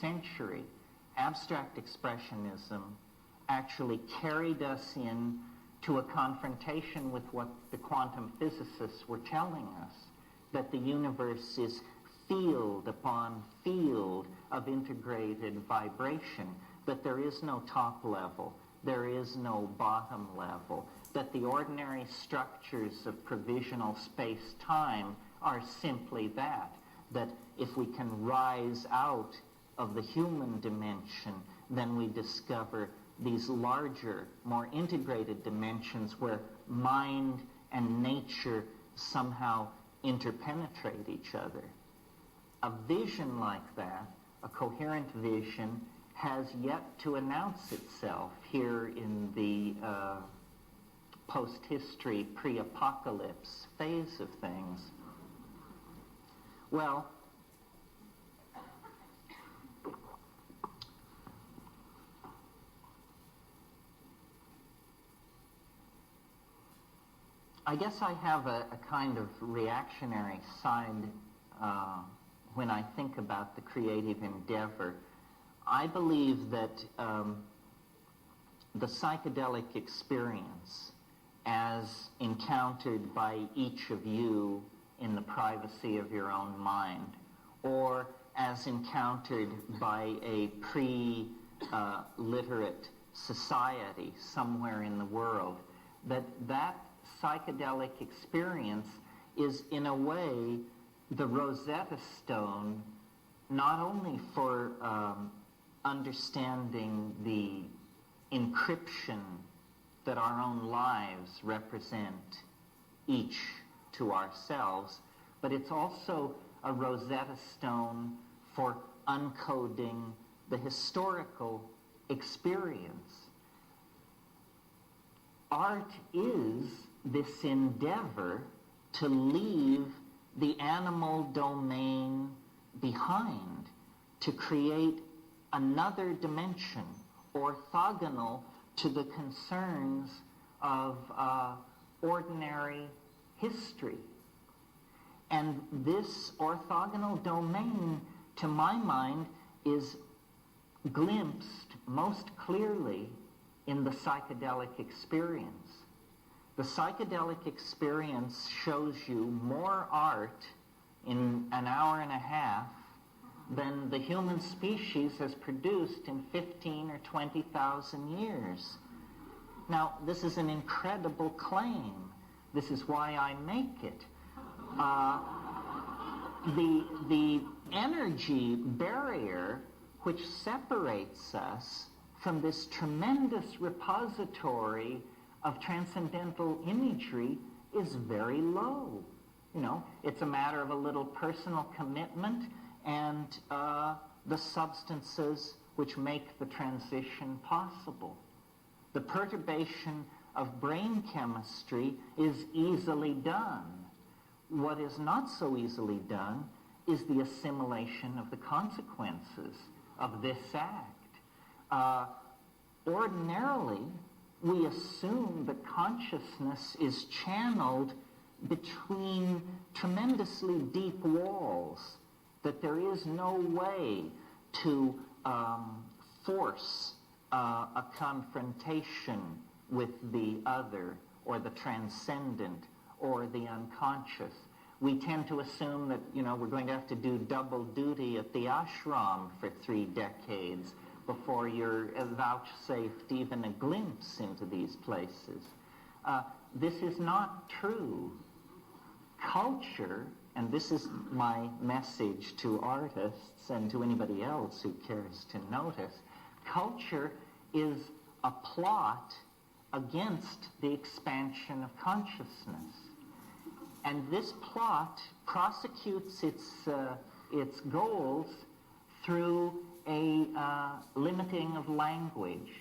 century, abstract expressionism actually carried us in to a confrontation with what the quantum physicists were telling us, that the universe is field upon field of integrated vibration, that there is no top level, there is no bottom level, that the ordinary structures of provisional space-time are simply that if we can rise out of the human dimension, then we discover these larger, more integrated dimensions where mind and nature somehow interpenetrate each other. A vision like that, a coherent vision, has yet to announce itself here in the post-history, pre-apocalypse phase of things. Well, I guess I have a kind of reactionary side when I think about the creative endeavor. I believe that the psychedelic experience, as encountered by each of you in the privacy of your own mind, or as encountered by a pre-literate society somewhere in the world, that psychedelic experience is in a way the Rosetta Stone, not only for understanding the encryption that our own lives represent each to ourselves, but it's also a Rosetta Stone for uncoding the historical experience. Art is this endeavor to leave the animal domain behind, to create another dimension orthogonal to the concerns of ordinary history. And this orthogonal domain, to my mind, is glimpsed most clearly in the psychedelic experience. The psychedelic experience shows you more art in an hour and a half than the human species has produced in 15 or 20,000 years. Now, this is an incredible claim. This is why I make it. The energy barrier which separates us from this tremendous repository of transcendental imagery is very low. You know, it's a matter of a little personal commitment and the substances which make the transition possible. The perturbation of brain chemistry is easily done. What is not so easily done is the assimilation of the consequences of this act. Ordinarily, we assume that consciousness is channeled between tremendously deep walls, that there is no way to force a confrontation with the other or the transcendent or the unconscious. We tend to assume that, you know, we're going to have to do double duty at the ashram for 3 decades before you're vouchsafed even a glimpse into these places. This is not true. Culture, and this is my message to artists and to anybody else who cares to notice, culture is a plot against the expansion of consciousness. And this plot prosecutes its goals through a limiting of language.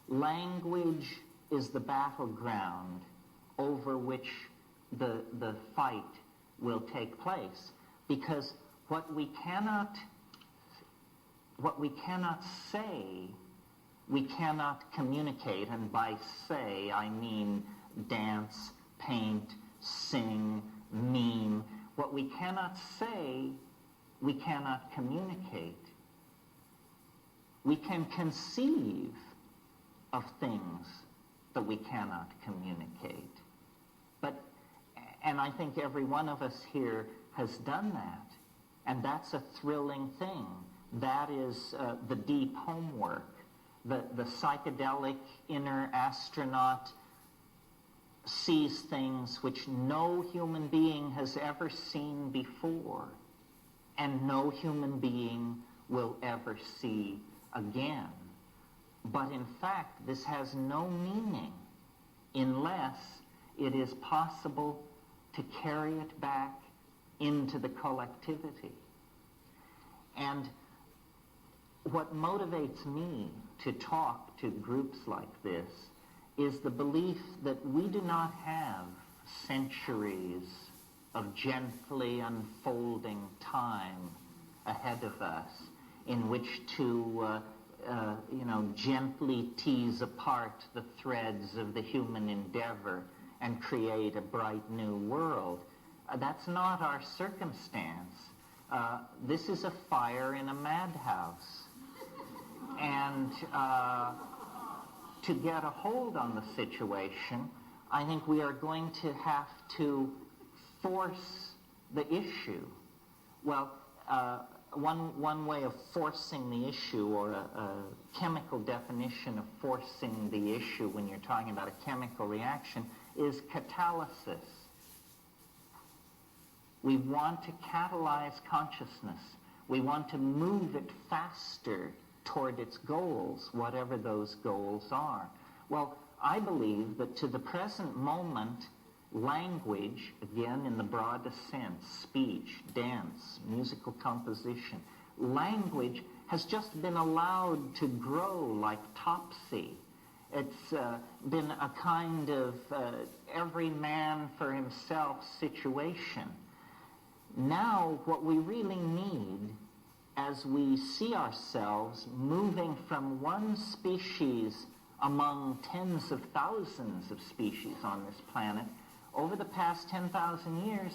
Language is the battleground over which the fight will take place, because what we cannot say, we cannot communicate, and by say I mean dance, paint, sing, meme. What we cannot say, we cannot communicate. We can conceive of things that we cannot communicate. And I think every one of us here has done that. And that's a thrilling thing. That is the deep homework. The psychedelic inner astronaut sees things which no human being has ever seen before, and no human being will ever see again. But in fact, this has no meaning unless it is possible to carry it back into the collectivity. And what motivates me to talk to groups like this is the belief that we do not have centuries of gently unfolding time ahead of us in which to gently tease apart the threads of the human endeavor and create a bright new world. That's not our circumstance. This is a fire in a madhouse. And to get a hold on the situation, I think we are going to have to force the issue. Well, one way of forcing the issue, or a chemical definition of forcing the issue when you're talking about a chemical reaction, is catalysis. We want to catalyze consciousness. We want to move it faster toward its goals, whatever those goals are. Well, I believe that to the present moment, language, again in the broadest sense, speech, dance, musical composition, language has just been allowed to grow like topsy. It's been a kind of every man for himself situation. Now what we really need, as we see ourselves moving from one species among tens of thousands of species on this planet, over the past 10,000 years,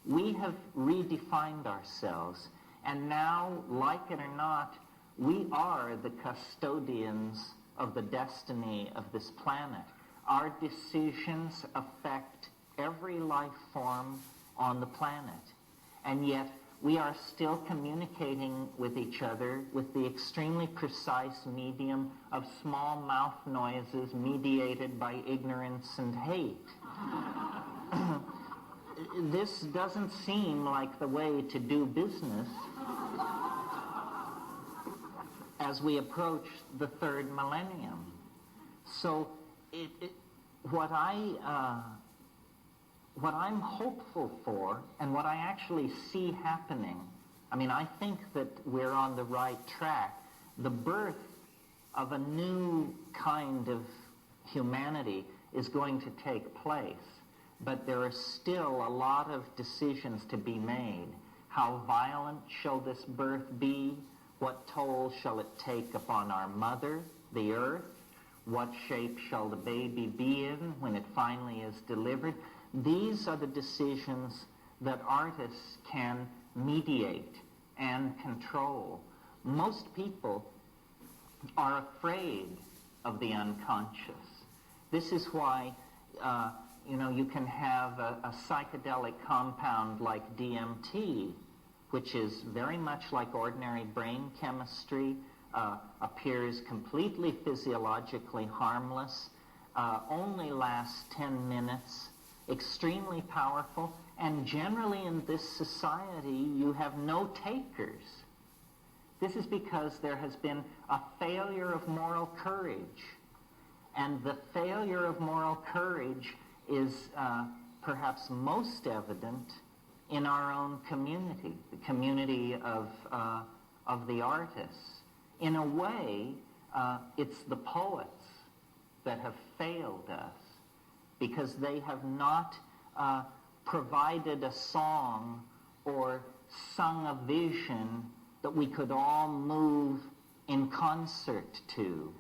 we have redefined ourselves. And now, like it or not, we are the custodians of the destiny of this planet. Our decisions affect every life form on the planet. And yet, we are still communicating with each other with the extremely precise medium of small mouth noises mediated by ignorance and hate. This doesn't seem like the way to do business as we approach the third millennium. So what I'm hopeful for, and what I actually see happening, I mean, I think that we're on the right track. The birth of a new kind of humanity is going to take place, but there are still a lot of decisions to be made. How violent shall this birth be? What toll shall it take upon our mother, the earth? What shape shall the baby be in when it finally is delivered? These are the decisions that artists can mediate and control. Most people are afraid of the unconscious. This is why, you can have a psychedelic compound like DMT, which is very much like ordinary brain chemistry, appears completely physiologically harmless, only lasts 10 minutes, extremely powerful, and generally in this society you have no takers. This is because there has been a failure of moral courage. And the failure of moral courage is perhaps most evident in our own community, the community of the artists. In a way, it's the poets that have failed us, because they have not provided a song or sung a vision that we could all move in concert to.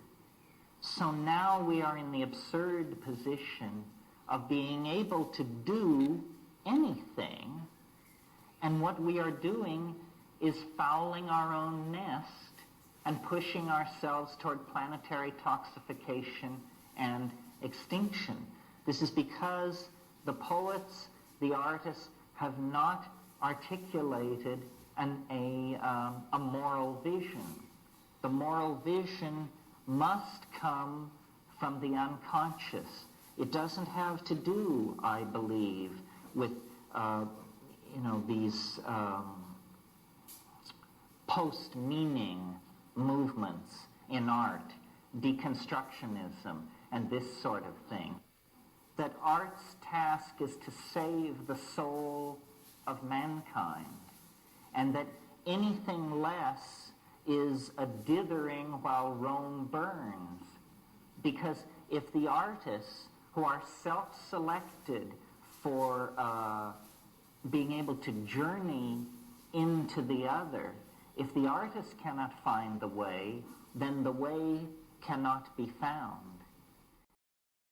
So now we are in the absurd position of being able to do anything, and what we are doing is fouling our own nest and pushing ourselves toward planetary toxification and extinction. This is because the poets, the artists, have not articulated a moral vision. The moral vision must come from the unconscious. It doesn't have to do, I believe, with these post-meaning movements in art, deconstructionism, and this sort of thing. That art's task is to save the soul of mankind, and that anything less is a dithering while Rome burns. Because if the artists, who are self-selected for being able to journey into the other, if the artist cannot find the way, then the way cannot be found.